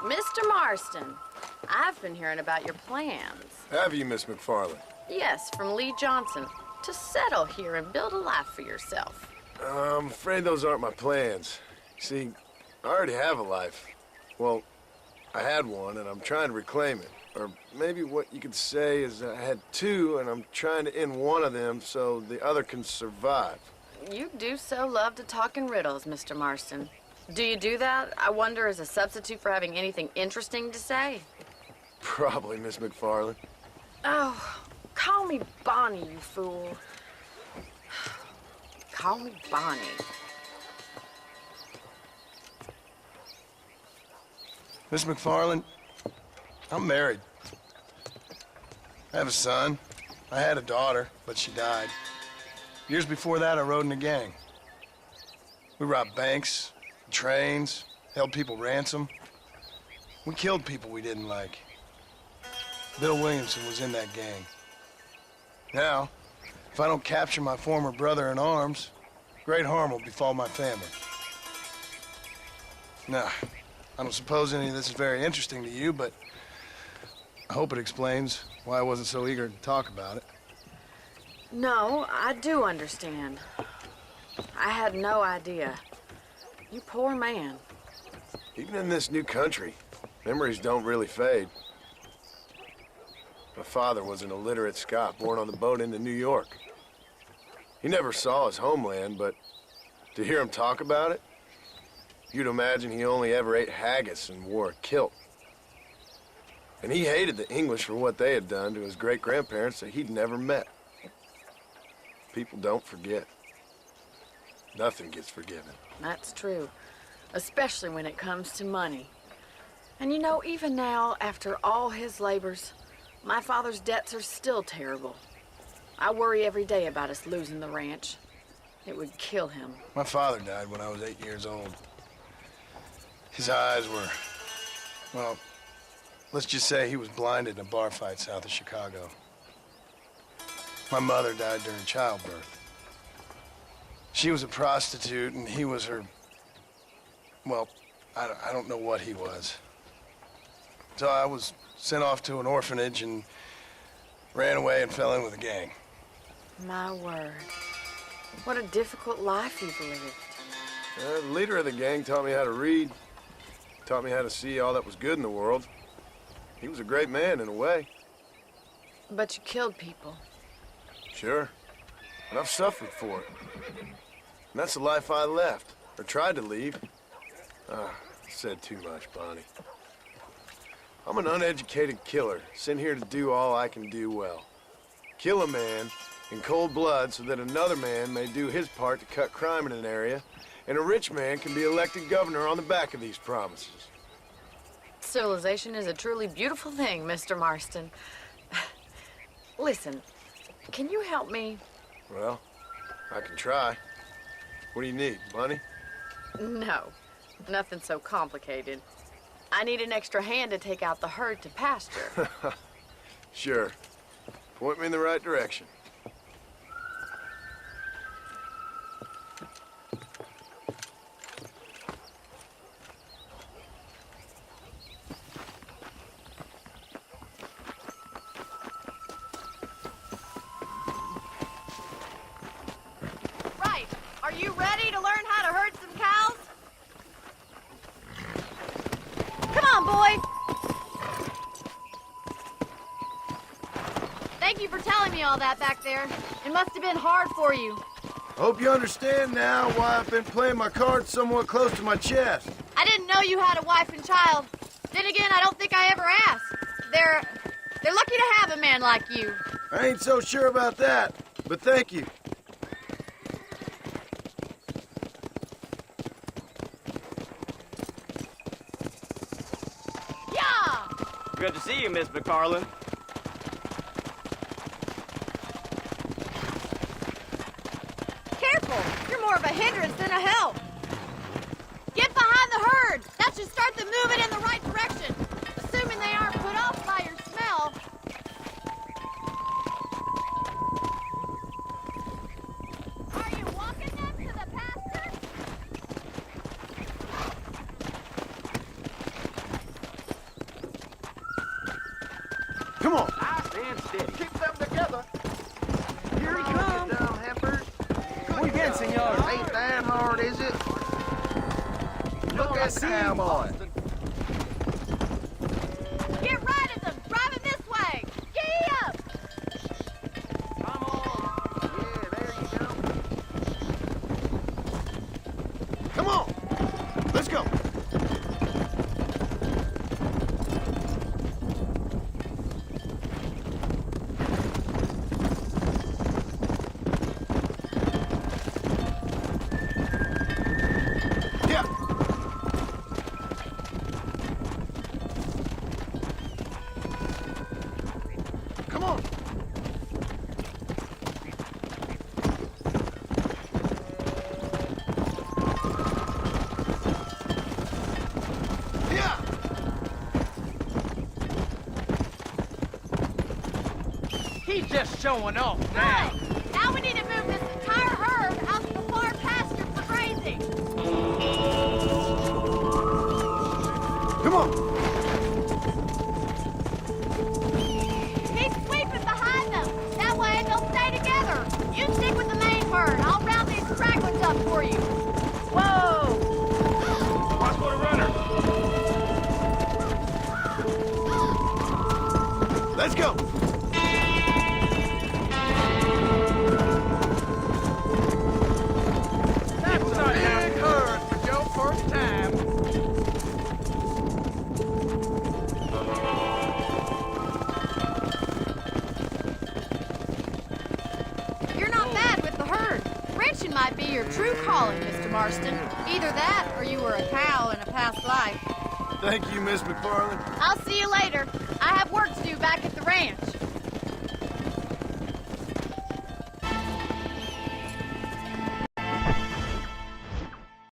Mr. Marston, I've been hearing about your plans. Have you, Miss McFarland? Yes, from Lee Johnson, to settle here and build a life for yourself. I'm afraid those aren't my plans. See, I already have a life. Well, I had one, and I'm trying to reclaim it. Or maybe what you could say is I had two, and I'm trying to end one of them so the other can survive. You do so love to talk in riddles, Mr. Marston. Do you do that, I wonder, as a substitute for having anything interesting to say? Probably, Miss McFarland. Oh, call me Bonnie, you fool. Call me Bonnie. Miss McFarland, I'm married. I have a son. I had a daughter, but she died. Years before that, I rode in a gang. We robbed banks, trains, held people ransom. We killed people we didn't like. Bill Williamson was in that gang. Now, if I don't capture my former brother in arms, great harm will befall my family. Now, I don't suppose any of this is very interesting to you, but I hope it explains why I wasn't so eager to talk about it. No, I do understand. I had no idea. You poor man. Even in this new country, memories don't really fade. My father was an illiterate Scot born on the boat into New York. He never saw his homeland, but to hear him talk about it, you'd imagine he only ever ate haggis and wore a kilt. And he hated the English for what they had done to his great-grandparents that he'd never met. People don't forget. Nothing gets forgiven. That's true, especially when it comes to money. And you know, even now, after all his labors, my father's debts are still terrible. I worry every day about us losing the ranch. It would kill him. My father died when I was 8 years old. His eyes were, well, let's just say he was blinded in a bar fight south of Chicago. My mother died during childbirth. She was a prostitute, and he was her, well, I don't know what he was. So I was sent off to an orphanage and ran away and fell in with a gang. My word. What a difficult life you've lived. The leader of the gang taught me how to read, taught me how to see all that was good in the world. He was a great man in a way. But you killed people. Sure. And I've suffered for it. And that's the life I left, or tried to leave. Said too much, Bonnie. I'm an uneducated killer, sent here to do all I can do well. Kill a man in cold blood so that another man may do his part to cut crime in an area, and a rich man can be elected governor on the back of these promises. Civilization is a truly beautiful thing, Mr. Marston. Listen, can you help me? Well, I can try. What do you need, money? No, nothing so complicated. I need an extra hand to take out the herd to pasture. Sure. Point me in the right direction. Right. Are you ready to learn how to herd some cows? Come on, boy. Thank you for telling me all that back there. It must have been hard for you. Hope you understand now why I've been playing my cards somewhat close to my chest. I didn't know you had a wife and child. Then again, I don't think I ever asked. They're lucky to have a man like you. I ain't so sure about that, but thank you. Yeah! Good to see you, Miss McFarland. Careful! You're more of a hindrance than a help. Get behind the herd! That should start them moving in the right direction. Assuming they aren't put off by your smell. Are you walking them to the pasture? hard, is it? Look at time on it. Get right at them! Driving this way! Giddy up! Come on. Yeah, there you go. Come on! Let's go! Yeah! Come on! Yeah! He's just showing off now. Good! Now we need to move this entire herd out to the far pasture for grazing. Come on! Keep sweeping behind them. That way they'll stay together. You stick with the main herd. I'll round these stragglers up for you. Whoa! Watch for the runner. Let's go! That's a big herd for your first time. You're not bad with the herd. Ranching might be your true calling, Mr. Marston. Either that or you were a cow in a past life. Thank you, Miss McFarland. I'll see you later. I have work to do back at the ranch.